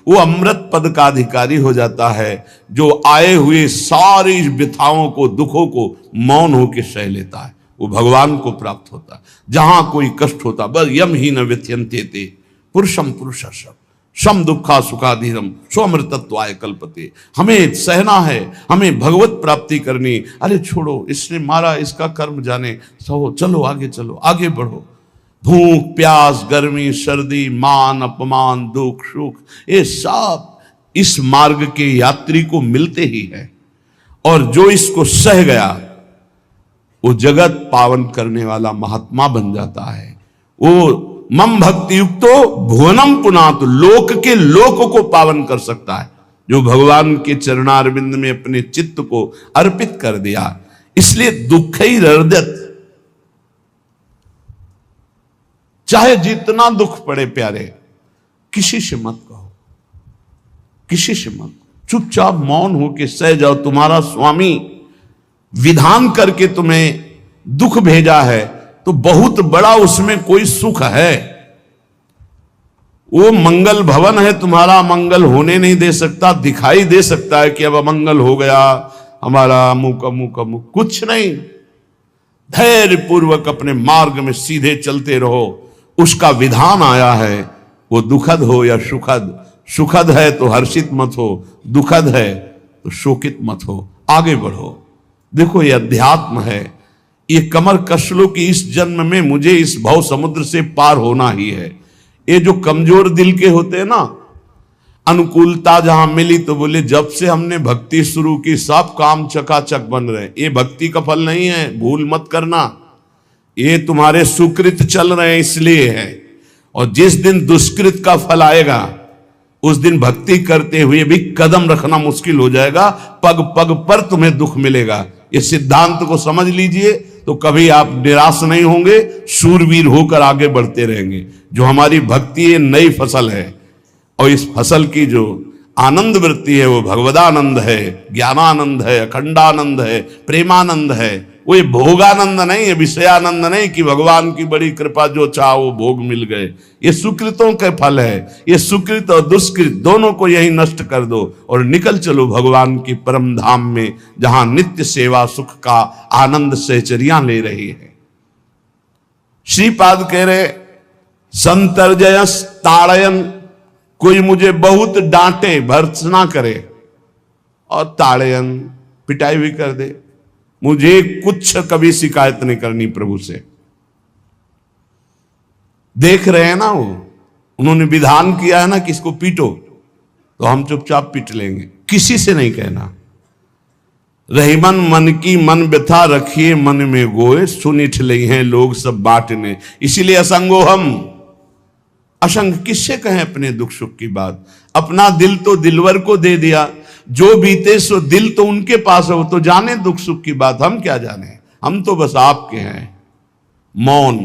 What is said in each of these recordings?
वो अमृत पद का अधिकारी हो जाता है, जो आए हुए सारी व्यथाओं को, दुखों को मौन होकर सह लेता है, वो भगवान को प्राप्त होता है। जहां कोई कष्ट होता, बस यम ही न व्यथयन्ते ते पुरुषम पुरुषः सम दुखा सुखाधीरम स्वमृतत्वाय कल्पते। हमें सहना है, हमें भगवत प्राप्ति करनी। अरे छोड़ो, इसने मारा, इसका कर्म जाने, सहो, चलो आगे, चलो आगे बढ़ो। भूख प्यास, गर्मी सर्दी, मान अपमान, दुख सुख, ये सब इस मार्ग के यात्री को मिलते ही है। और जो इसको सह गया वो जगत पावन करने वाला महात्मा बन जाता है। वो मम भक्ति युक्तो भुवनम पुनातु, लोक के लोक को पावन कर सकता है, जो भगवान के चरणारविंद में अपने चित्त को अर्पित कर दिया। इसलिए दुखैर्हृदयत्, चाहे जितना दुख पड़े प्यारे, किसी से मत कहो, किसी से मत, चुपचाप मौन होके सह जाओ। तुम्हारा स्वामी विधान करके तुम्हें दुख भेजा है तो बहुत बड़ा उसमें कोई सुख है। वो मंगल भवन है, तुम्हारा मंगल होने नहीं दे सकता। दिखाई दे सकता है कि अब अमंगल हो गया हमारा, अमुक अमुक अमुक, कुछ नहीं। धैर्य पूर्वक अपने मार्ग में सीधे चलते रहो। उसका विधान आया है, वो दुखद हो या सुखद, सुखद है तो हर्षित मत हो, दुखद है तो शोकित मत हो, आगे बढ़ो। देखो ये अध्यात्म है, ये कमर कस लो कि इस जन्म में मुझे इस भव समुद्र से पार होना ही है। ये जो कमजोर दिल के होते हैं ना, अनुकूलता जहां मिली तो बोले जब से हमने भक्ति शुरू की सब काम चकाचक बन रहे। ये भक्ति का फल नहीं है, भूल मत करना। ये तुम्हारे सुकृत चल रहे हैं इसलिए है। और जिस दिन दुष्कृत का फल आएगा उस दिन भक्ति करते हुए भी कदम रखना मुश्किल हो जाएगा, पग पग पर तुम्हें दुख मिलेगा। इस सिद्धांत को समझ लीजिए तो कभी आप निराश नहीं होंगे, शूरवीर होकर आगे बढ़ते रहेंगे। जो हमारी भक्ति ये नई फसल है, और इस फसल की जो आनंद वृत्ति है वो भगवदानंद है, ज्ञानानंद है, अखंडानंद है, प्रेमानंद है। वो ये भोगानंद नहीं है, विषयानंद नहीं कि भगवान की बड़ी कृपा जो चाह वो भोग मिल गए। ये सुकृतों के फल है। ये सुकृत और दुष्कृत दोनों को यही नष्ट कर दो और निकल चलो भगवान की परम धाम में, जहां नित्य सेवा सुख का आनंद सहचरियां ले रही है। श्रीपाद कह रहे संतर्जयस ताड़यन, कोई मुझे बहुत डांटे, भर्त्सना करे और ताड़यन, पिटाई भी कर दे, मुझे कुछ कभी शिकायत नहीं करनी प्रभु से। देख रहे हैं ना, वो उन्होंने विधान किया है ना कि इसको पीटो, तो हम चुपचाप पीट लेंगे, किसी से नहीं कहना। रहीमन मन की मन व्यथा रखिए मन में गोए, सुनिठ ले हैं लोग सब बांटने। इसीलिए असंगो हम, असंग किससे कहें अपने दुख सुख की बात। अपना दिल तो दिलवर को दे दिया, जो बीते सो दिल तो उनके पास है, वो तो जाने दुख सुख की बात, हम क्या जाने। हम तो बस आपके हैं। मौन,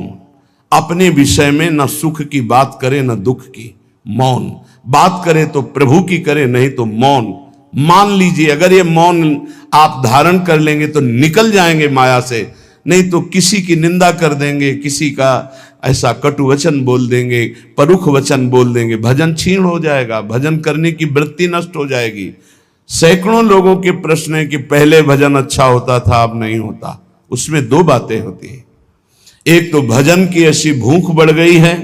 अपने विषय में न सुख की बात करे न दुख की, मौन। बात करे तो प्रभु की करे, नहीं तो मौन। मान लीजिए अगर ये मौन आप धारण कर लेंगे तो निकल जाएंगे माया से, नहीं तो किसी की निंदा कर देंगे, किसी का ऐसा कटु वचन बोल देंगे, परुख वचन बोल देंगे, भजन छीण हो जाएगा, भजन करने की वृत्ति नष्ट हो जाएगी। सैकड़ों लोगों के प्रश्न है कि पहले भजन अच्छा होता था अब नहीं होता। उसमें दो बातें होती है, एक तो भजन की ऐसी भूख बढ़ गई है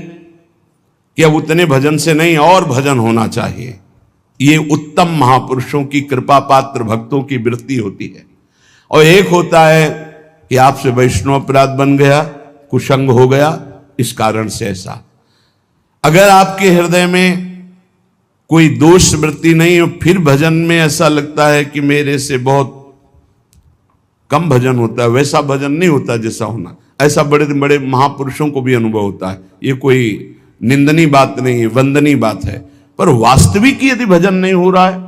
कि अब उतने भजन से नहीं और भजन होना चाहिए। ये उत्तम महापुरुषों की कृपा पात्र भक्तों की वृत्ति होती है। और एक होता है कि आपसे वैष्णव अपराध बन गया, कुसंग हो गया, इस कारण से ऐसा। अगर आपके हृदय में कोई दोष वृत्ति नहीं हो, फिर भजन में ऐसा लगता है कि मेरे से बहुत कम भजन होता है, वैसा भजन नहीं होता जैसा होना। ऐसा बड़े बड़े महापुरुषों को भी अनुभव होता है। ये कोई निंदनीय बात नहीं है, वंदनीय बात है। पर वास्तविक यदि भजन नहीं हो रहा है,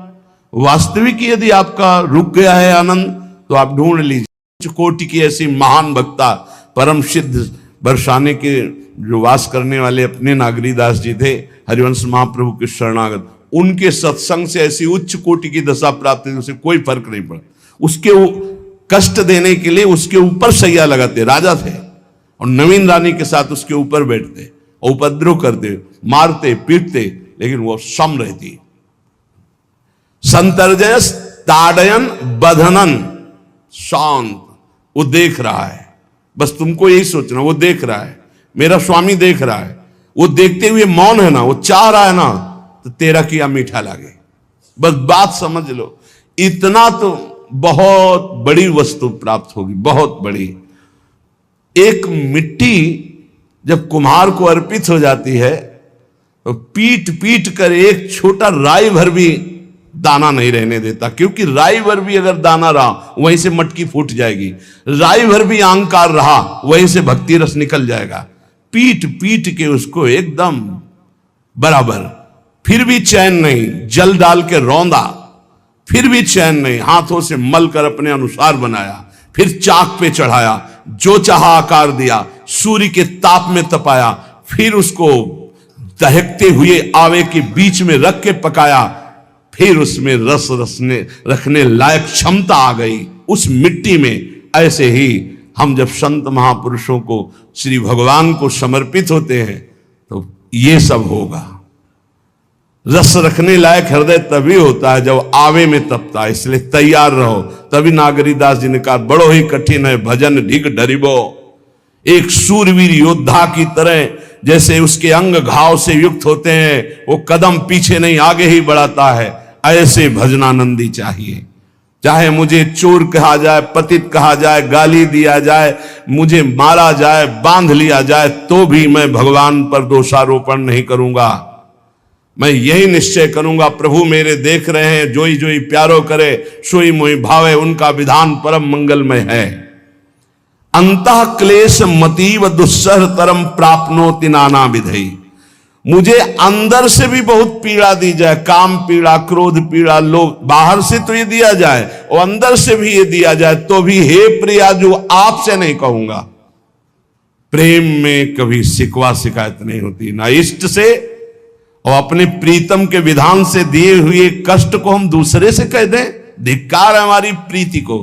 वास्तविक यदि आपका रुक गया है आनंद, तो आप ढूंढ लीजिए कोटि की ऐसी महान भक्ता, परम सिद्ध बरसाने के जो वास करने वाले अपने नागरीदास जी थे, हरिवंश महाप्रभु के शरणागत, उनके सत्संग से ऐसी उच्च कोटि की दशा प्राप्त हुई, उसे कोई फर्क नहीं पड़ा। उसके कष्ट देने के लिए उसके ऊपर सैया लगाते, राजा थे, और नवीन रानी के साथ उसके ऊपर बैठते, उपद्रव करते, मारते पीटते, लेकिन वो सम रहती। संतर्जयस ताड़यन बधनन, शांत, वो देख रहा है, बस तुमको यही सोचना, वो देख रहा है, मेरा स्वामी देख रहा है, वो देखते हुए मौन है ना, वो चाह रहा है ना, तो तेरा किया मीठा लगे, बस बात समझ लो। इतना तो बहुत बड़ी वस्तु प्राप्त होगी, बहुत बड़ी। एक मिट्टी जब कुम्हार को अर्पित हो जाती है तो पीट पीट कर एक छोटा राई भर भी दाना नहीं रहने देता, क्योंकि राई भर भी अगर दाना रहा वहीं से मटकी फूट जाएगी, राई भर भी अहंकार रहा वहीं से भक्ति रस निकल जाएगा। पीट पीट के उसको एकदम बराबर, फिर भी चैन नहीं, जल डाल के रौंदा, फिर भी चैन नहीं, हाथों से मल कर अपने अनुसार बनाया, फिर चाक पे चढ़ाया, जो चाहा आकार दिया, सूर्य के ताप में तपाया, फिर उसको दहकते हुए आवे के बीच में रख के पकाया, फिर उसमें रस रखने लायक क्षमता आ गई उस मिट्टी में। ऐसे ही हम जब संत महापुरुषों को, श्री भगवान को समर्पित होते हैं तो ये सब होगा। रस रखने लायक हृदय तभी होता है जब आवे में तपता है, इसलिए तैयार रहो। तभी नागरीदास जी ने कहा, बड़ो ही कठिन है भजन ढिग डरिबो। एक सूरवीर योद्धा की तरह जैसे उसके अंग घाव से युक्त होते हैं, वो कदम पीछे नहीं आगे ही बढ़ाता है, ऐसे भजनानंदी चाहिए। चाहे मुझे चोर कहा जाए, पतित कहा जाए, गाली दिया जाए, मुझे मारा जाए, बांध लिया जाए, तो भी मैं भगवान पर दोषारोपण नहीं करूंगा। मैं यही निश्चय करूंगा, प्रभु मेरे देख रहे हैं, जोई जोई प्यारो करे सोई मोई भावे, उनका विधान परम मंगलमय है। अंतः क्लेश मतीव दुस्सह तरम प्राप्नोति नाना विधि। मुझे अंदर से भी बहुत पीड़ा दी जाए, काम पीड़ा, क्रोध पीड़ा, लोग बाहर से तो ये दिया जाए और अंदर से भी ये दिया जाए, तो भी हे प्रिया जो आपसे नहीं कहूंगा। प्रेम में कभी शिकवा शिकायत नहीं होती, ना इष्ट से और अपने प्रीतम के विधान से दिए हुए कष्ट को हम दूसरे से कह दें। धिक्कार है हमारी प्रीति को,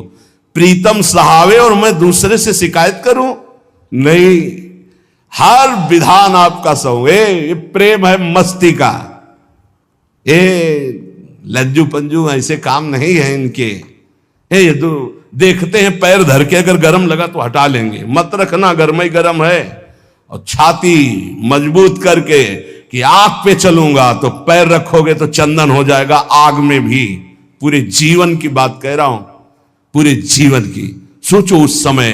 प्रीतम सहावे और मैं दूसरे से शिकायत करूं? नहीं, हर विधान आपका सहूं। ये प्रेम है मस्ती का, ये लज्जू पंजू ऐसे काम नहीं है इनके। ये तो देखते हैं पैर धर के, अगर गर्म लगा तो हटा लेंगे, मत रखना गर्म ही गर्म है। और छाती मजबूत करके कि आग पे चलूंगा, तो पैर रखोगे तो चंदन हो जाएगा आग में भी। पूरे जीवन की बात कह रहा हूं, पूरे जीवन की। सोचो उस समय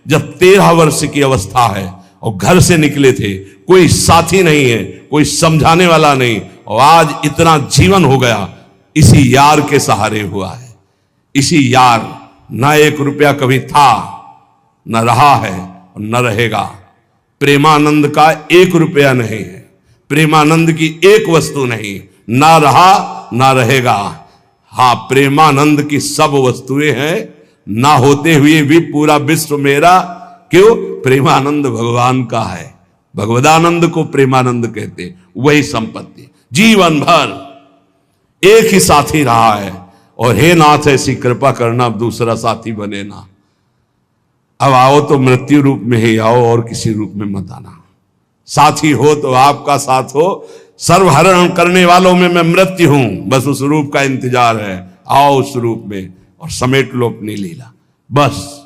जब 13 वर्ष की अवस्था है और घर से निकले थे, कोई साथी नहीं है, कोई समझाने वाला नहीं, और आज इतना जीवन हो गया इसी यार के सहारे हुआ है। इसी यार, ना 1 रुपया कभी था, न रहा है और न रहेगा। प्रेमानंद का 1 रुपया नहीं है, प्रेमानंद की एक वस्तु नहीं, ना रहा ना रहेगा। हाँ, प्रेमानंद की सब वस्तुएं हैं, ना होते हुए भी पूरा विश्व मेरा। क्यों? प्रेमानंद भगवान का है, भगवदानंद को प्रेमानंद कहते। वही संपत्ति जीवन भर एक ही साथी रहा है, और हे नाथ ऐसी कृपा करना अब दूसरा साथी बने ना। अब आओ तो मृत्यु रूप में ही आओ, और किसी रूप में मत आना। साथी हो तो आपका साथ हो, सर्वहरण करने वालों में मैं मृत्यु हूं, बस उस रूप का इंतजार है। आओ उस रूप में और समेट लो अपनी लीला। बस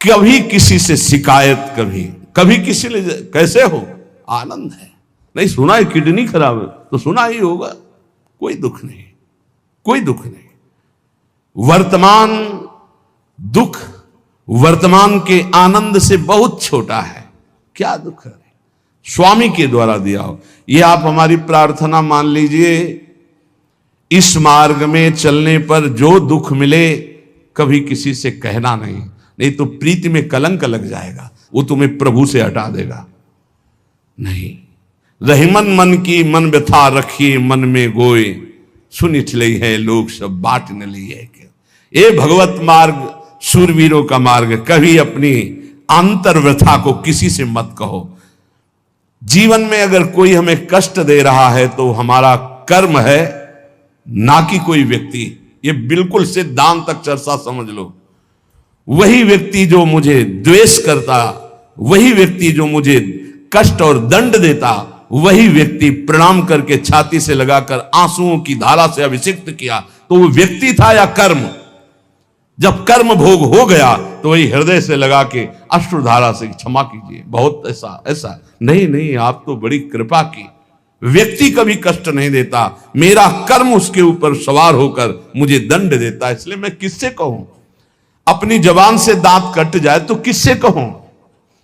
कभी किसी से शिकायत, कभी किसी ने कैसे हो, आनंद है। नहीं सुना है किडनी खराब है तो सुना ही होगा, कोई दुख नहीं, कोई दुख नहीं। वर्तमान दुख वर्तमान के आनंद से बहुत छोटा है। क्या दुख है? स्वामी के द्वारा दिया हो। ये आप हमारी प्रार्थना मान लीजिए, इस मार्ग में चलने पर जो दुख मिले कभी किसी से कहना नहीं, नहीं तो प्रीति में कलंक लग जाएगा, वो तुम्हें प्रभु से हटा देगा। नहीं, रहीमन मन की मन व्यथा रखिए मन में गोए, सुनिठ लई है लोग सब बाट न ली है। ये भगवत मार्ग शूरवीरों का मार्ग। कभी अपनी अंतर व्यथा को किसी से मत कहो। जीवन में अगर कोई हमें कष्ट दे रहा है तो हमारा कर्म है, ना कि कोई व्यक्ति। ये बिल्कुल सिद्धांत तक चर्चा समझ लो। वही व्यक्ति जो मुझे द्वेष करता, वही व्यक्ति जो मुझे कष्ट और दंड देता, वही व्यक्ति प्रणाम करके छाती से लगाकर आंसुओं की धारा से अभिषिक्त किया, तो वो व्यक्ति था या कर्म? जब कर्म भोग हो गया तो वही हृदय से लगा के अश्रुधारा से क्षमा कीजिए, बहुत ऐसा ऐसा। नहीं, आप तो बड़ी कृपा की। व्यक्ति कभी कष्ट नहीं देता, मेरा कर्म उसके ऊपर सवार होकर मुझे दंड देता है, इसलिए मैं किससे कहूं? अपनी जबान से दांत कट जाए तो किससे कहूं?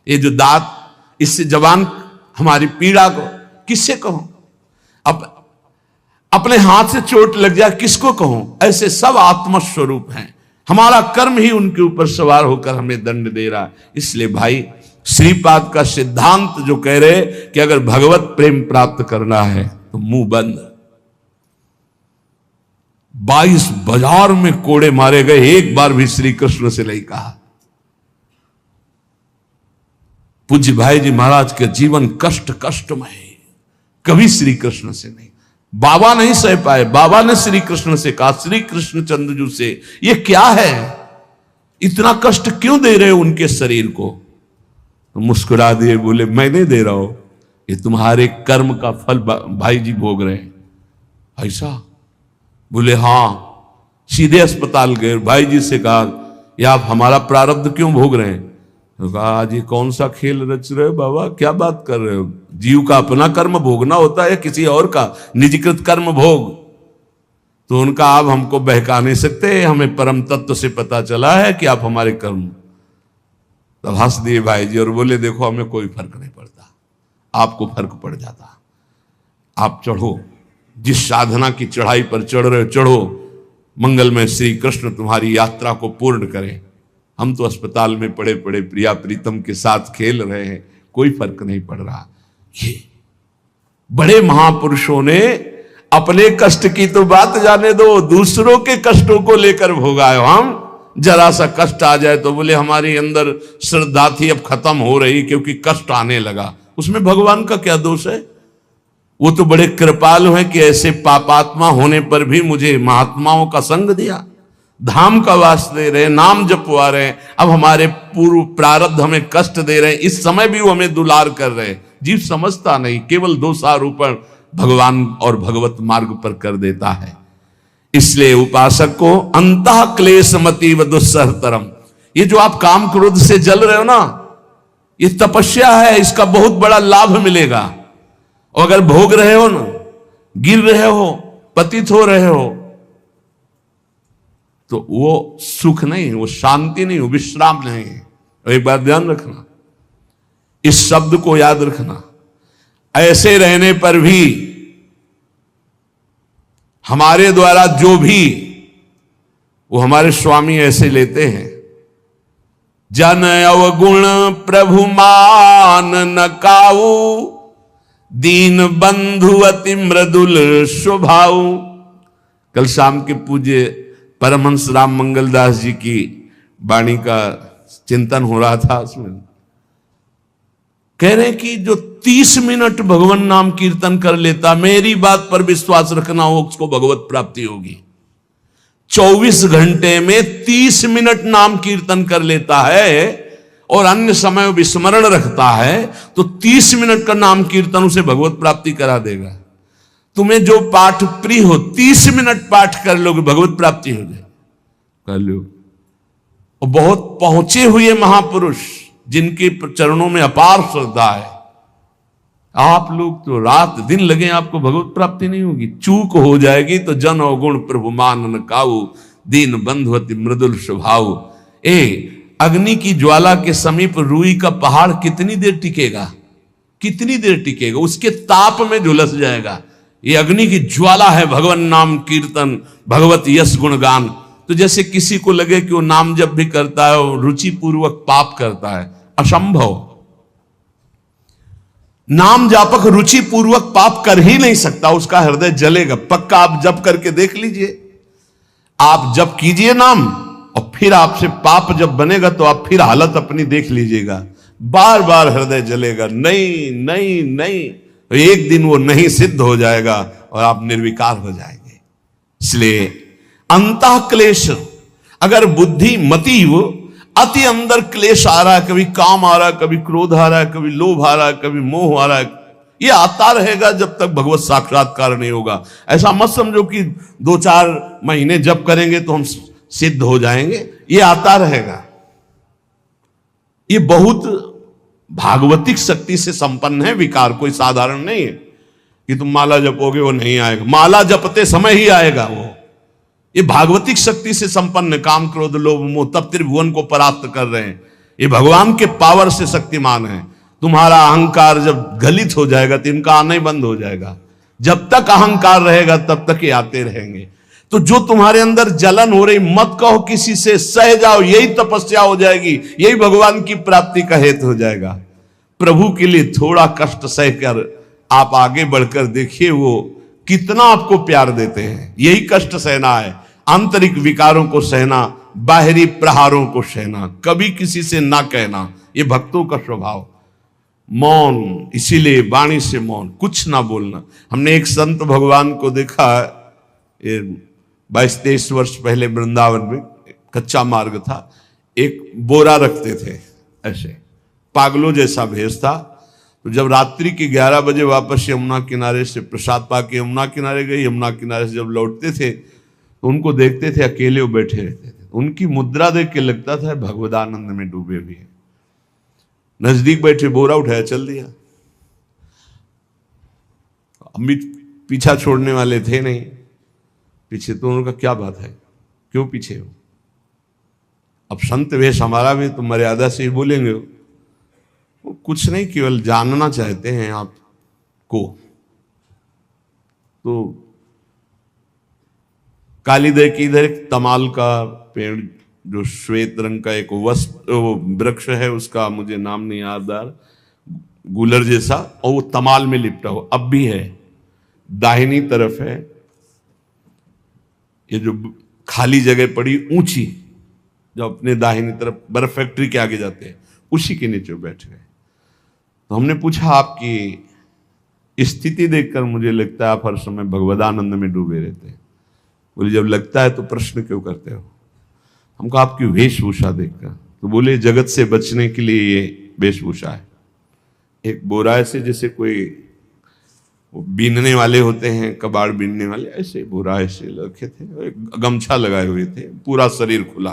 ये जो दांत, इससे जबान हमारी पीड़ा को किससे कहूं? अब अपने हाथ से चोट लग जाए किसको कहूं? ऐसे सब आत्मस्वरूप हैं, हमारा कर्म ही उनके ऊपर सवार होकर हमें दंड दे रहा है। इसलिए भाई, श्रीपाद का सिद्धांत जो कह रहे कि अगर भगवत प्रेम प्राप्त करना है तो मुंह बंद। 22 बाजार में कोड़े मारे गए, एक बार भी श्री कृष्ण से नहीं कहा। पूज्य भाई जी महाराज के जीवन कष्टमय, कभी श्री कृष्ण से नहीं। बाबा नहीं सह पाए, बाबा ने श्री कृष्ण से कहा, श्री कृष्ण चंद्रजू से, ये क्या है, इतना कष्ट क्यों दे रहे हो उनके शरीर को? तो मुस्कुरा दिए, बोले मैं नहीं दे रहा हूं, ये तुम्हारे कर्म का फल भाई जी भोग रहे हैं। ऐसा? बोले हां। सीधे अस्पताल गए, भाई जी से कहा, ये आप हमारा प्रारब्ध क्यों भोग रहे हैं? तो कहा, आज ये कौन सा खेल रच रहे हो बाबा, क्या बात कर रहे हो? जीव का अपना कर्म भोगना होता है या किसी और का निजीकृत कर्म भोग? तो उनका आप हमको बहका नहीं सकते, हमें परम तत्व से पता चला है कि आप हमारे कर्म। तब हंस दिए भाई जी और बोले, देखो हमें कोई फर्क नहीं पड़ता, आपको फर्क पड़ जाता। आप चढ़ो, जिस साधना की चढ़ाई पर चढ़ रहे हो चढ़ो, मंगलमय श्री कृष्ण तुम्हारी यात्रा को पूर्ण करें। हम तो अस्पताल में पड़े पड़े प्रिया प्रीतम के साथ खेल रहे हैं, कोई फर्क नहीं पड़ रहा। ये बड़े महापुरुषों ने अपने कष्ट की तो बात जाने दो, दूसरों के कष्टों को लेकर भोगाए। हम जरा सा कष्ट आ जाए तो बोले हमारी अंदर श्रद्धा थी अब खत्म हो रही क्योंकि कष्ट आने लगा। उसमें भगवान का क्या दोष है? वो तो बड़े कृपालु हैं कि ऐसे पापात्मा होने पर भी मुझे महात्माओं का संग दिया, धाम का वास दे रहे, नाम जपवा रहे हैं। अब हमारे पूर्व प्रारब्ध हमें कष्ट दे रहे हैं, इस समय भी वो हमें दुलार कर रहे हैं। जीव समझता नहीं, केवल दोषारोपण भगवान और भगवत मार्ग पर कर देता है। इसलिए उपासक को अंतः क्लेश मति व दुस्सहतरम, ये जो आप काम क्रोध से जल रहे हो ना, ये तपस्या है, इसका बहुत बड़ा लाभ मिलेगा। और अगर भोग रहे हो ना, गिर रहे हो, पतित हो रहे हो, तो वो सुख नहीं, वो शांति नहीं, वो विश्राम नहीं। और एक बात ध्यान रखना, इस शब्द को याद रखना, ऐसे रहने पर भी हमारे द्वारा जो भी, वो हमारे स्वामी ऐसे लेते हैं, जन अवगुण प्रभु मान न काऊ, दीन बंधु अति मृदुल स्वभाव। कल शाम के पूज्य परमहंस राम मंगलदास जी की वाणी का चिंतन हो रहा था, उसमें कह रहे कि जो 30 मिनट भगवान नाम कीर्तन कर लेता, मेरी बात पर विश्वास रखना हो, उसको भगवत प्राप्ति होगी। 24 घंटे में 30 मिनट नाम कीर्तन कर लेता है और अन्य समय विस्मरण रखता है, तो 30 मिनट का नाम कीर्तन उसे भगवत प्राप्ति करा देगा। तुम्हें जो पाठ प्रिय हो, 30 मिनट पाठ कर लोगे, भगवत प्राप्ति हो जाए, कर लो। और बहुत पहुंचे हुए महापुरुष जिनके चरणों में अपार श्रद्धा है, आप लोग तो रात दिन लगे, आपको भगवत प्राप्ति नहीं होगी। चूक हो जाएगी तो जन अवगुण प्रभु मान न काऊ, दीन बंधु अति मृदुल स्वभाव। अग्नि की ज्वाला के समीप रुई का पहाड़ कितनी देर टिकेगा? कितनी देर टिकेगा? उसके ताप में झुलस जाएगा। ये अग्नि की ज्वाला है भगवान नाम कीर्तन, भगवत यश गुणगान। तो जैसे किसी को लगे कि वो नाम जब भी करता है वो रुचि पूर्वक पाप करता है, असंभव। नाम जापक रुचि पूर्वक पाप कर ही नहीं सकता, उसका हृदय जलेगा पक्का। आप जप करके देख लीजिए, आप जप कीजिए नाम, और फिर आपसे पाप जब बनेगा तो आप फिर हालत अपनी देख लीजिएगा, बार बार हृदय जलेगा, नहीं नहीं नहीं। तो एक दिन वो नहीं सिद्ध हो जाएगा और आप निर्विकार हो जाएंगे। इसलिए अंतः क्लेश, अगर बुद्धि मति वो अति अंदर क्लेश आ रहा है, कभी काम आ रहा है, कभी क्रोध आ रहा है, कभी लोभ आ रहा है, कभी मोह आ रहा है, ये आता रहेगा जब तक भगवत साक्षात्कार नहीं होगा। ऐसा मत समझो कि 2-4 महीने जप करेंगे तो हम सिद्ध हो जाएंगे, ये आता रहेगा। ये बहुत भागवतिक शक्ति से संपन्न है विकार, कोई साधारण नहीं है कि तुम माला जपोगे वो नहीं आएगा, माला जपते समय ही आएगा वो। ये भागवतिक शक्ति से संपन्न, काम क्रोध लोभ मोह तब त्रिभुवन को परास्त कर रहे हैं। ये भगवान के पावर से शक्तिमान है। तुम्हारा अहंकार जब गलित हो जाएगा तो इनका आना ही बंद हो जाएगा। जब तक अहंकार रहेगा तब तक ये आते रहेंगे। तो जो तुम्हारे अंदर जलन हो रही, मत कहो किसी से, सह जाओ, यही तपस्या हो जाएगी, यही भगवान की प्राप्ति का हेतु हो जाएगा। प्रभु के लिए थोड़ा कष्ट सहकर आप आगे बढ़कर देखिए वो कितना आपको प्यार देते हैं। यही कष्ट सहना है, आंतरिक विकारों को सहना, बाहरी प्रहारों को सहना, कभी किसी से ना कहना, ये भक्तों का स्वभाव। मौन, इसीलिए वाणी से मौन, कुछ ना बोलना। हमने एक संत भगवान को देखा, 22-23 वर्ष पहले वृंदावन में कच्चा मार्ग था, एक बोरा रखते थे ऐसे, पागलों जैसा भेष था। तो जब रात्रि के 11 बजे वापस यमुना किनारे से प्रसाद पाके यमुना किनारे गए, यमुना किनारे से जब लौटते थे तो उनको देखते थे अकेले वो बैठे रहते थे। उनकी मुद्रा देख के लगता था भगवदानंद में डूबे हुए हैं। नजदीक बैठे, बोरा उठाया, चल दिया। अम्मी पीछा छोड़ने वाले थे नहीं पीछे, तो उनका क्या बात है, क्यों पीछे हो? अब संत वेश हमारा भी तो मर्यादा से ही बोलेंगे। वो कुछ नहीं, केवल जानना चाहते हैं आपको। तो कालीदह की इधर एक तमाल का पेड़, जो श्वेत रंग का एक वृक्ष है, उसका मुझे नाम नहीं याद आ रहा, गुलर जैसा, और वो तमाल में लिपटा हो, अब भी है। दाहिनी तरफ है ये जो खाली जगह पड़ी ऊंची, जो अपने दाहिनी तरफ बर्फ फैक्ट्री के आगे जाते हैं, उसी के नीचे बैठ गए। तो हमने पूछा, आपकी स्थिति देखकर मुझे लगता है आप हर समय भगवदानंद में डूबे रहते हैं। बोले जब लगता है तो प्रश्न क्यों करते हो? हमको आपकी वेशभूषा देखकर। तो बोले जगत से बचने के लिए ये वेशभूषा है। एक बोरा ऐसे जैसे कोई बीनने वाले होते हैं, कबाड़ बीनने वाले, ऐसे बोरा ऐसे रखे थे, गमछा लगाए हुए थे, पूरा शरीर खुला,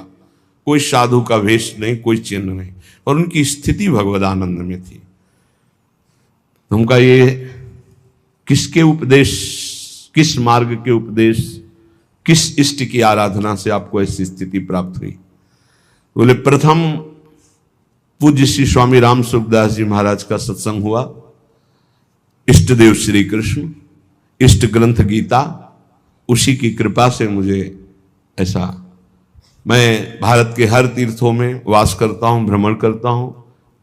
कोई साधु का वेश नहीं, कोई चिन्ह नहीं, और उनकी स्थिति भगवदानंद में थी। तो उनका ये किसके उपदेश, किस मार्ग के उपदेश, किस इष्ट की आराधना से आपको ऐसी स्थिति प्राप्त हुई? बोले प्रथम पूज्य श्री स्वामी राम सुखदास जी महाराज का सत्संग हुआ, इष्ट देव श्री कृष्ण, इष्ट ग्रंथ गीता, उसी की कृपा से मुझे ऐसा, मैं भारत के हर तीर्थों में वास करता हूं, भ्रमण करता हूं,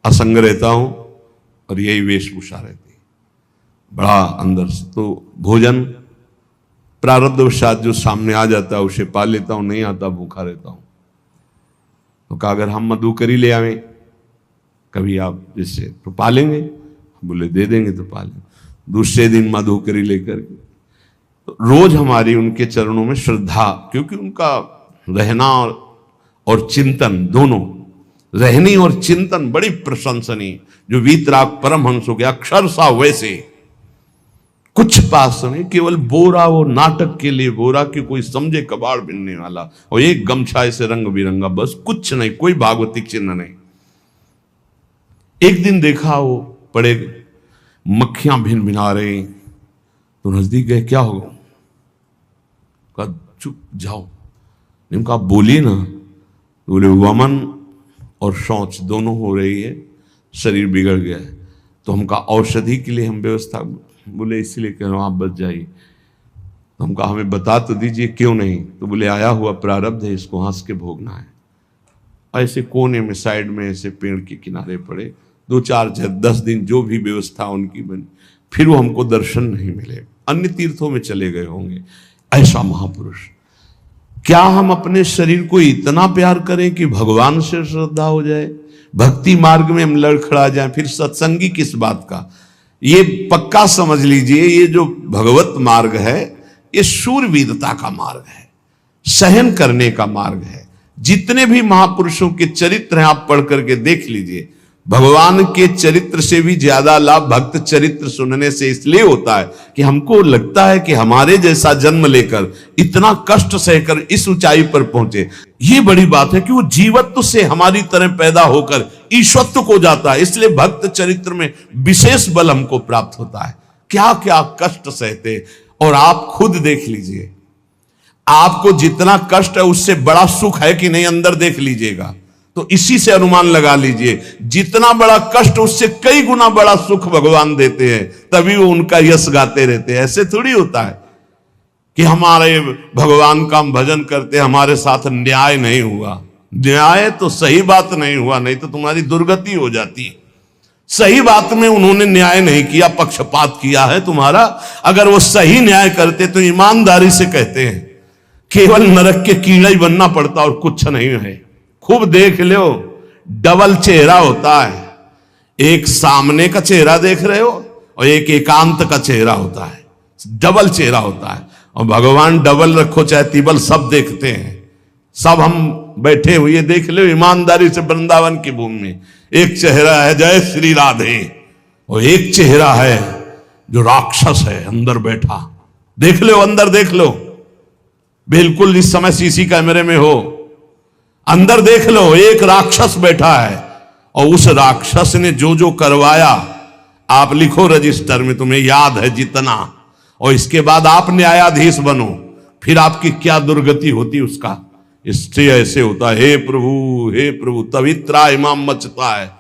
असंग रहता हूं, और यही वेशभूषा रहती है बड़ा अंदर से। तो भोजन प्रारब्धवशात जो सामने आ जाता है उसे पा लेता हूं, नहीं आता भूखा रहता हूं। तो कहा अगर हम मधुकरी ले आवें कभी आप जिससे, तो पालेंगे? बोले दे देंगे तो पालेंगे। दूसरे दिन मधुकरी लेकर के, तो रोज हमारी उनके चरणों में श्रद्धा, क्योंकि उनका रहना और चिंतन दोनों, रहनी और चिंतन बड़ी प्रशंसनीय। जो वीतराग परमहंस हो गया, अक्षर सा वैसे, कुछ पास नहीं, केवल बोरा, वो नाटक के लिए बोरा कि कोई समझे कबाड़ बिनने वाला, और एक गमछा ऐसे रंग बिरंगा, बस कुछ नहीं, कोई भागवतिक चिन्ह नहीं। एक दिन देखा वो पड़े मक्खियां भिन भिना रही, तो नजदीक गए, क्या होगा? कहा चुप जाओ। कहा बोलिए ना। बोले वमन और शौच दोनों हो रही है, शरीर बिगड़ गया है। तो हम कहा औषधि के लिए हम व्यवस्था, बोले इसलिए कह रहा हूं आप बच जाइए। तो हम कहा हमें बता तो दीजिए क्यों नहीं? तो बोले आया हुआ प्रारब्ध है, इसको हंस के भोगना है। ऐसे कोने में साइड में ऐसे पेड़ के किनारे पड़े, 2-4-10 दिन जो भी व्यवस्था उनकी बनी, फिर वो हमको दर्शन नहीं मिले, अन्य तीर्थों में चले गए होंगे। ऐसा महापुरुष, क्या हम अपने शरीर को इतना प्यार करें कि भगवान से श्रद्धा हो जाए, भक्ति मार्ग में हम लड़खड़ा जाएं, फिर सत्संगी किस बात का? ये पक्का समझ लीजिए, ये जो भगवत मार्ग है ये शूरवीरता का मार्ग है, सहन करने का मार्ग है। जितने भी महापुरुषों के चरित्र हैं आप पढ़ करके देख लीजिए, भगवान के चरित्र से भी ज्यादा लाभ भक्त चरित्र सुनने से इसलिए होता है कि हमको लगता है कि हमारे जैसा जन्म लेकर इतना कष्ट सहकर इस ऊंचाई पर पहुंचे, ये बड़ी बात है कि वो जीवत्व से हमारी तरह पैदा होकर ईश्वत्व को जाता है। इसलिए भक्त चरित्र में विशेष बल हमको प्राप्त होता है। क्या क्या कष्ट सहते, और आप खुद देख लीजिए, आपको जितना कष्ट है उससे बड़ा सुख है कि नहीं, अंदर देख लीजिएगा तो इसी से अनुमान लगा लीजिए। जितना बड़ा कष्ट उससे कई गुना बड़ा सुख भगवान देते हैं, तभी वो उनका यश गाते रहते हैं। ऐसे थोड़ी होता है कि हमारे भगवान का हम भजन करते, हमारे साथ न्याय नहीं हुआ। न्याय तो सही बात नहीं हुआ, नहीं तो तुम्हारी दुर्गति हो जाती। सही बात में उन्होंने न्याय नहीं किया, पक्षपात किया है तुम्हारा। अगर वो सही न्याय करते तो ईमानदारी से कहते हैं केवल नरक के कीड़ा ही बनना पड़ता और कुछ नहीं है। खूब देख लो, डबल चेहरा होता है। एक सामने का चेहरा देख रहे हो और एक एकांत का चेहरा होता है, डबल चेहरा होता है। और भगवान डबल रखो चाहे तिबल, सब देखते हैं। सब हम बैठे हुए देख लो ईमानदारी से वृंदावन की भूमि में। एक चेहरा है जय श्री राधे, और एक चेहरा है जो राक्षस है अंदर बैठा। देख लो, अंदर देख लो, बिल्कुल इस समय सीसी कैमरे में हो, अंदर देख लो, एक राक्षस बैठा है। और उस राक्षस ने जो जो करवाया, आप लिखो रजिस्टर में, तुम्हें याद है जितना, और इसके बाद आप न्यायाधीश बनो, फिर आपकी क्या दुर्गति होती उसका। इससे ऐसे होता है, हे प्रभु, तब इतना इमाम मचता है,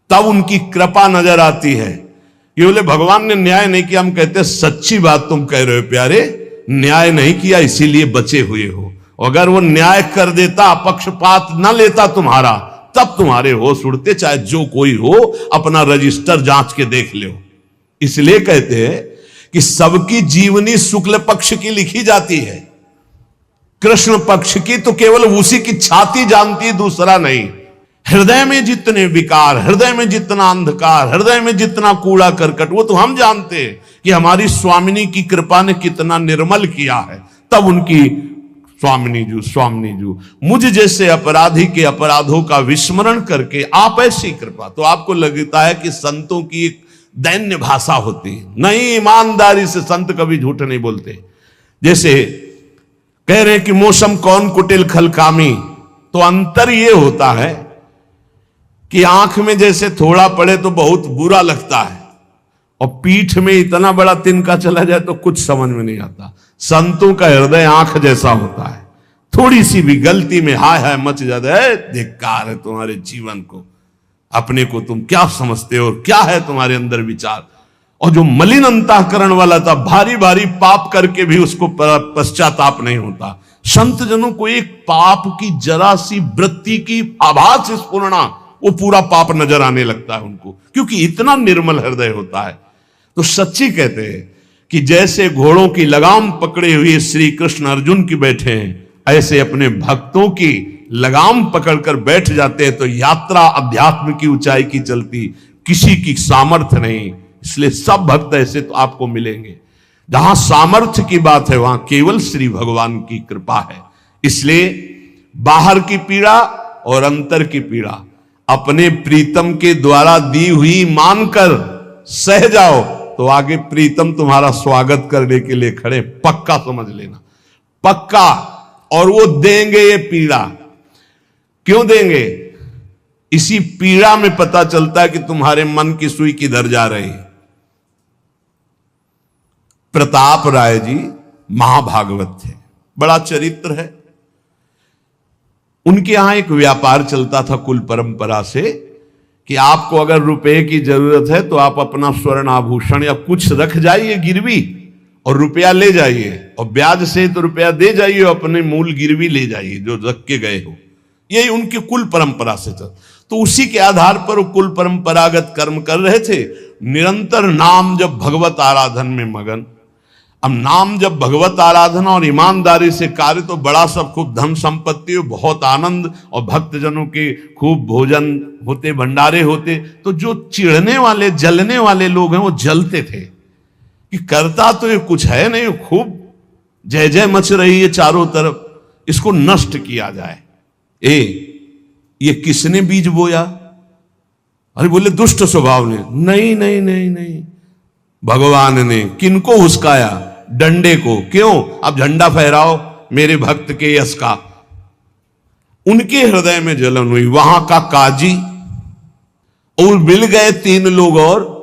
तब उनकी कृपा नजर आती है। ये बोले भगवान ने न्याय नहीं किया, हम कहते सच्ची बात तुम कह रहे हो प्यारे, न्याय नहीं किया इसीलिए बचे हुए हो। अगर वो न्याय कर देता, पक्षपात न लेता तुम्हारा, तब तुम्हारे होश उड़ते, चाहे जो कोई हो। अपना रजिस्टर जांच के देख लो। इसलिए कहते हैं कि सबकी जीवनी शुक्ल पक्ष की लिखी जाती है, कृष्ण पक्ष की तो केवल उसी की छाती जानती, दूसरा नहीं। हृदय में जितने विकार, हृदय में जितना अंधकार, हृदय में जितना कूड़ा करकट, वो तो हम जानते हैं कि हमारी स्वामिनी की कृपा ने कितना निर्मल किया है। तब उनकी स्वामिनी जू मुझ जैसे अपराधी के अपराधों का विस्मरण करके आप ऐसी कृपा, तो आपको लगता है कि संतों की एक दैन्य भाषा होती है। नहीं, ईमानदारी से संत कभी झूठ नहीं बोलते। जैसे कह रहे हैं कि मौसम कौन कुटिल खलकामी, तो अंतर ये होता है कि आंख में जैसे थोड़ा पड़े तो बहुत बुरा लगता है, और पीठ में इतना बड़ा तिनका चला जाए तो कुछ समझ में नहीं आता। संतों का हृदय आंख जैसा होता है, थोड़ी सी भी गलती में हाय हाय मच जाता है। धिक्कार है तुम्हारे जीवन को, अपने को तुम क्या समझते हो, क्या है तुम्हारे अंदर विचार। और जो मलिन अंतःकरण वाला था, भारी भारी पाप करके भी उसको पश्चाताप नहीं होता। संत जनों को एक पाप की जरा सी वृत्ति की आभास स्फुरना, वो पूरा पाप नजर आने लगता है उनको, क्योंकि इतना निर्मल हृदय होता है। तो सच्ची कहते हैं कि जैसे घोड़ों की लगाम पकड़े हुए श्री कृष्ण अर्जुन की बैठे हैं, ऐसे अपने भक्तों की लगाम पकड़कर बैठ जाते हैं, तो यात्रा अध्यात्म की ऊंचाई की चलती, किसी की सामर्थ्य नहीं। इसलिए सब भक्त ऐसे तो आपको मिलेंगे। जहां सामर्थ्य की बात है वहां केवल श्री भगवान की कृपा है। इसलिए बाहर की पीड़ा और अंतर की पीड़ा अपने प्रीतम के द्वारा दी हुई मानकर सह जाओ, तो आगे प्रीतम तुम्हारा स्वागत करने के लिए खड़े, पक्का समझ लेना, पक्का। और वो देंगे ये पीड़ा। क्यों देंगे? इसी पीड़ा में पता चलता है कि तुम्हारे मन की सुई किधर जा रही है। प्रताप राय जी महाभागवत थे, बड़ा चरित्र है। उनके यहां एक व्यापार चलता था कुल परंपरा से कि आपको अगर रुपए की जरूरत है तो आप अपना स्वर्ण आभूषण या कुछ रख जाइए गिरवी, और रुपया ले जाइए, और ब्याज से तो रुपया दे जाइए, अपने मूल गिरवी ले जाइए जो रख के गए हो। यही उनकी कुल परंपरा से चल। तो उसी के आधार पर वो कुल परंपरागत कर्म कर रहे थे। निरंतर नाम जब भगवत आराधन में मगन। अब नाम जब भगवत आराधना और ईमानदारी से कार्य, तो बड़ा सब खूब धन संपत्ति, बहुत आनंद, और भक्तजनों के खूब भोजन होते, भंडारे होते। तो जो चिढ़ने वाले जलने वाले लोग हैं वो जलते थे कि करता तो ये कुछ है नहीं, खूब जय जय मच रही है चारों तरफ, इसको नष्ट किया जाए। ये किसने बीज बोया? अरे बोले दुष्ट स्वभाव ने, नहीं नहीं नहीं नहीं, भगवान ने किनको हुस्काया? डंडे को। क्यों? अब झंडा फहराओ मेरे भक्त के यश का। उनके हृदय में जलन हुई। वहां का काजी और मिल गए 3 लोग और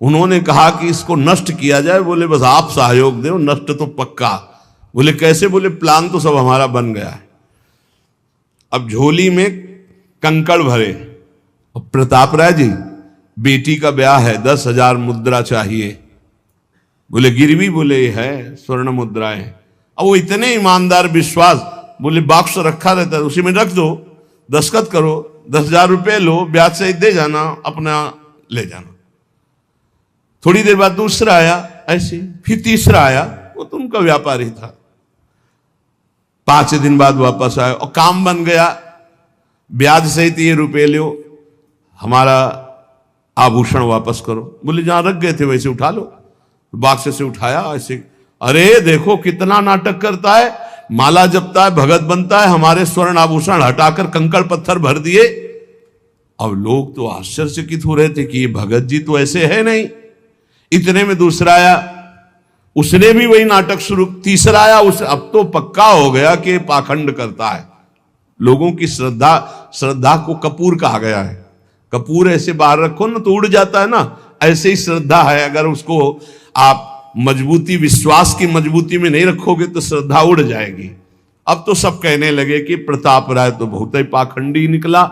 उन्होंने कहा कि इसको नष्ट किया जाए। बोले बस आप सहयोग दो, नष्ट तो पक्का। बोले कैसे? बोले प्लान तो सब हमारा बन गया है। अब झोली में कंकड़ भरे। अब प्रताप राय जी, बेटी का ब्याह है, 10,000 मुद्रा चाहिए। बोले गिरवी? बोले है, स्वर्ण मुद्राएं। अब वो इतने ईमानदार, विश्वास, बोले बॉक्स रखा रहता है, उसी में रख दो, दस्तखत करो, 10,000 रुपये लो, ब्याज सहित दे जाना, अपना ले जाना। थोड़ी देर बाद दूसरा आया ऐसे, फिर तीसरा आया, वो तो उनका व्यापारी था। 5 दिन बाद वापस आया और काम बन गया, ब्याज सहित ये रुपये लो, हमारा आभूषण वापस करो। बोले जहां रख गए थे वैसे उठा लो। बाक्स से उठाया ऐसे, अरे देखो कितना नाटक करता है, माला जपता है, भगत बनता है, हमारे स्वर्ण आभूषण हटाकर कंकड़ पत्थर भर दिए। अब लोग तो आश्चर्यचकित हो रहे थे कि ये भगत जी तो ऐसे है नहीं। इतने में दूसरा आया, उसने भी वही नाटक शुरू। तीसरा आया, उस अब तो पक्का हो गया कि पाखंड करता है। लोगों की श्रद्धा को कपूर कहा गया है। कपूर ऐसे बाहर रखो ना तो उड़ जाता है ना, ऐसे ही श्रद्धा है। अगर उसको आप मजबूती, विश्वास की मजबूती में नहीं रखोगे तो श्रद्धा उड़ जाएगी। अब तो सब कहने लगे कि प्रताप राय तो बहुत ही पाखंडी निकला।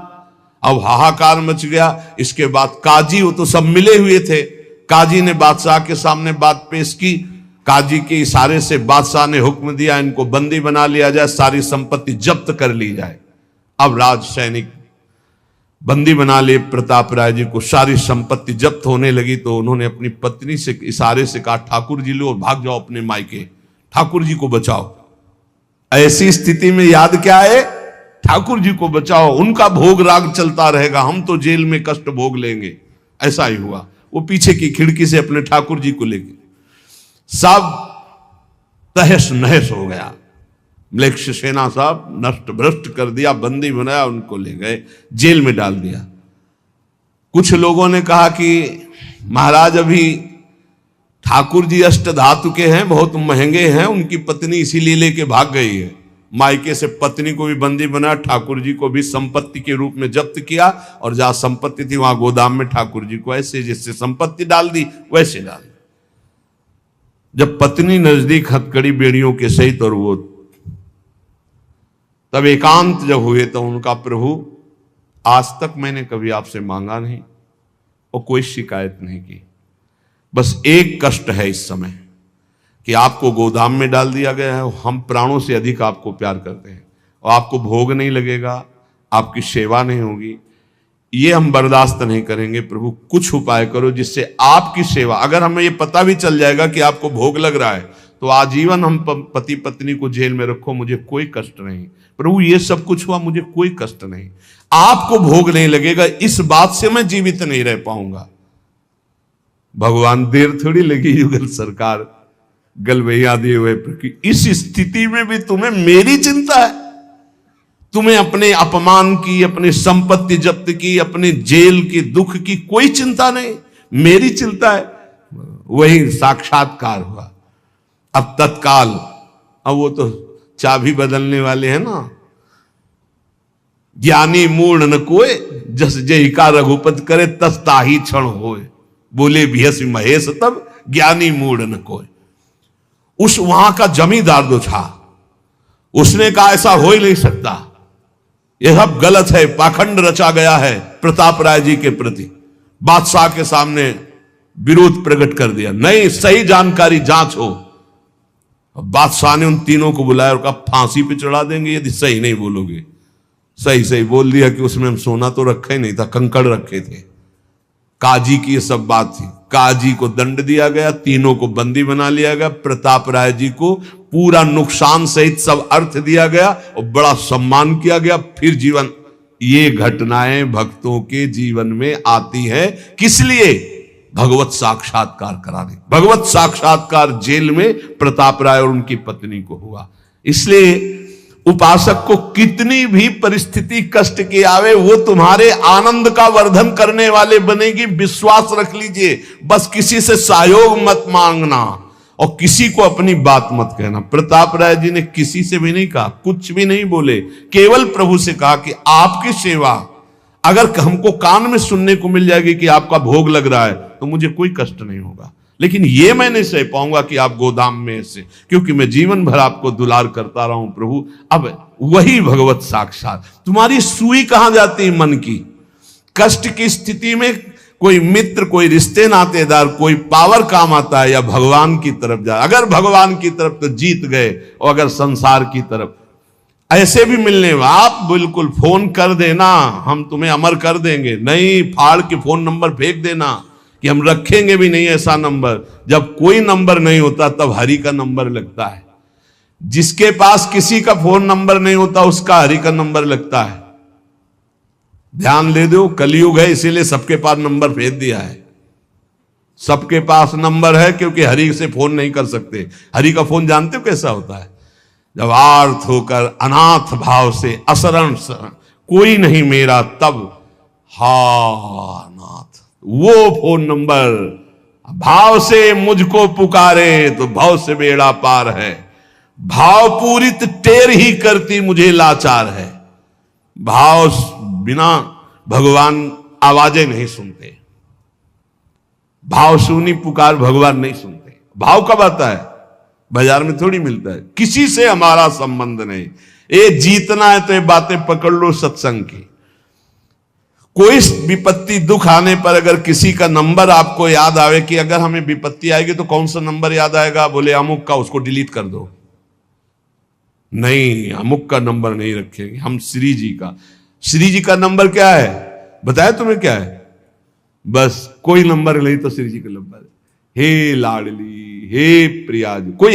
अब हाहाकार मच गया। इसके बाद काजी, वो तो सब मिले हुए थे, काजी ने बादशाह के सामने बात पेश की। काजी के इशारे से बादशाह ने हुक्म दिया इनको बंदी बना लिया जाए, सारी संपत्ति जब्त कर ली जाए। अब राज सैनिक बंदी बना लिए प्रताप राय जी को, सारी संपत्ति जब्त होने लगी। तो उन्होंने अपनी पत्नी से इशारे से कहा, ठाकुर जी लो और भाग जाओ अपने मायके, ठाकुर जी को बचाओ। ऐसी स्थिति में याद क्या है? ठाकुर जी को बचाओ, उनका भोग राग चलता रहेगा, हम तो जेल में कष्ट भोग लेंगे। ऐसा ही हुआ। वो पीछे की खिड़की से अपने ठाकुर जी को लेके सब तहस नहस हो गया। म्लेच्छ सेना साहब नष्ट भ्रष्ट कर दिया, बंदी बनाया, उनको ले गए, जेल में डाल दिया। कुछ लोगों ने कहा कि महाराज अभी ठाकुर जी अष्ट धातु के हैं, बहुत महंगे हैं, उनकी पत्नी इसीलिए लेके भाग गई है। मायके से पत्नी को भी बंदी बनाया, ठाकुर जी को भी संपत्ति के रूप में जब्त किया, और जहां संपत्ति थी वहां गोदाम में ठाकुर जी को ऐसे जैसे संपत्ति डाल दी वैसे डाल दी। जब पत्नी नजदीक हथकड़ी बेड़ियों के सहित, और वो तब एकांत जब हुए तो उनका, प्रभु आज तक मैंने कभी आपसे मांगा नहीं और कोई शिकायत नहीं की, बस एक कष्ट है इस समय कि आपको गोदाम में डाल दिया गया है। हम प्राणों से अधिक आपको प्यार करते हैं और आपको भोग नहीं लगेगा, आपकी सेवा नहीं होगी, ये हम बर्दाश्त नहीं करेंगे। प्रभु कुछ उपाय करो जिससे आपकी सेवा, अगर हमें ये पता भी चल जाएगा कि आपको भोग लग रहा है तो आजीवन हम पति पत्नी को जेल में रखो, मुझे कोई कष्ट नहीं। प्रभु ये सब कुछ हुआ, मुझे कोई कष्ट नहीं, आपको भोग नहीं लगेगा, इस बात से मैं जीवित नहीं रह पाऊंगा। भगवान देर थोड़ी लगी युगल सरकार गलवैया दिए हुए, इस स्थिति में भी तुम्हें मेरी चिंता है? तुम्हें अपने अपमान की, अपनी संपत्ति जब्त की, अपने जेल की दुख की कोई चिंता नहीं, मेरी चिंता है। वही साक्षात्कार हुआ। अब तत्काल, अब वो तो चाबी बदलने वाले हैं ना, ज्ञानी मूढ़ न कोय, जस जय का रघुपत करे तस ताही क्षण होए, बोले भियस महेश तब ज्ञानी मूढ़ न कोय। उस वहां का जमींदार जो था उसने कहा ऐसा हो ही नहीं सकता, यह सब गलत है, पाखंड रचा गया है प्रताप राय जी के प्रति। बादशाह के सामने विरोध प्रकट कर दिया, नहीं सही जानकारी जांच हो। बादशाह ने उन तीनों को बुलाया और कहा फांसी पे चढ़ा देंगे यदि सही नहीं बोलोगे। सही सही बोल दिया कि उसमें हम सोना तो रखा ही नहीं था, कंकड़ रखे थे। काजी की ये सब बात थी। काजी को दंड दिया गया, तीनों को बंदी बना लिया गया, प्रताप राय जी को पूरा नुकसान सहित सब अर्थ दिया गया और बड़ा सम्मान किया गया। फिर जीवन, ये घटनाएं भक्तों के जीवन में आती है किस लिए? भगवत साक्षात्कार कराने। भगवत साक्षात्कार जेल में प्रताप राय और उनकी पत्नी को हुआ। इसलिए उपासक को कितनी भी परिस्थिति कष्ट की आवे, वो तुम्हारे आनंद का वर्धन करने वाले बनेगी, विश्वास रख लीजिए। बस किसी से सहयोग मत मांगना और किसी को अपनी बात मत कहना। प्रताप राय जी ने किसी से भी नहीं कहा, कुछ भी नहीं बोले, केवल प्रभु से कहा कि आपकी सेवा अगर हमको कान में सुनने को मिल जाएगी कि आपका भोग लग रहा है तो मुझे कोई कष्ट नहीं होगा, लेकिन ये मैं नहीं सह पाऊंगा कि आप गोदाम में ऐसे, क्योंकि मैं जीवन भर आपको दुलार करता रहा हूं प्रभु। अब वही भगवत साक्षात। तुम्हारी सुई कहां जाती है मन की? कष्ट की स्थिति में कोई मित्र, कोई रिश्ते नातेदार, कोई पावर काम आता है या भगवान की तरफ जा? अगर भगवान की तरफ तो जीत गए, और अगर संसार की तरफ ऐसे भी मिलने, आप बिल्कुल फोन कर देना, हम तुम्हें अमर कर देंगे, नहीं फाड़ के फोन नंबर फेंक देना कि हम रखेंगे भी नहीं ऐसा नंबर। जब कोई नंबर नहीं होता तब हरि का नंबर लगता है। जिसके पास किसी का फोन नंबर नहीं होता उसका हरि का नंबर लगता है। ध्यान दे दो, कलयुग है इसीलिए सबके पास नंबर भेज दिया है। सबके पास नंबर है क्योंकि हरि से फोन नहीं कर सकते। हरि का फोन जानते हो कैसा होता है? जब आर्थ होकर अनाथ भाव से असरण कोई नहीं मेरा, तब हा नाथ, वो फोन नंबर। भाव से मुझको पुकारे तो भाव से बेड़ा पार है, भाव पूरित टेर ही करती मुझे लाचार है। भाव बिना भगवान आवाजें नहीं सुनते, भाव सुनी पुकार भगवान नहीं सुनते। भाव कब आता है? बाजार में थोड़ी मिलता है। किसी से हमारा संबंध नहीं। ये जीतना है तो ये बातें पकड़ लो सत्संग की। कोई विपत्ति दुख आने पर अगर किसी का नंबर आपको याद आवे कि अगर हमें विपत्ति आएगी तो कौन सा नंबर याद आएगा? बोले अमुक का, उसको डिलीट कर दो। नहीं, अमुक का नंबर नहीं रखेंगे हम, श्री जी का। श्री जी का नंबर क्या है बताया तुम्हें? क्या है? बस कोई नंबर नहीं तो श्री जी का नंबर है। हे लाडली, हे प्रिया, कोई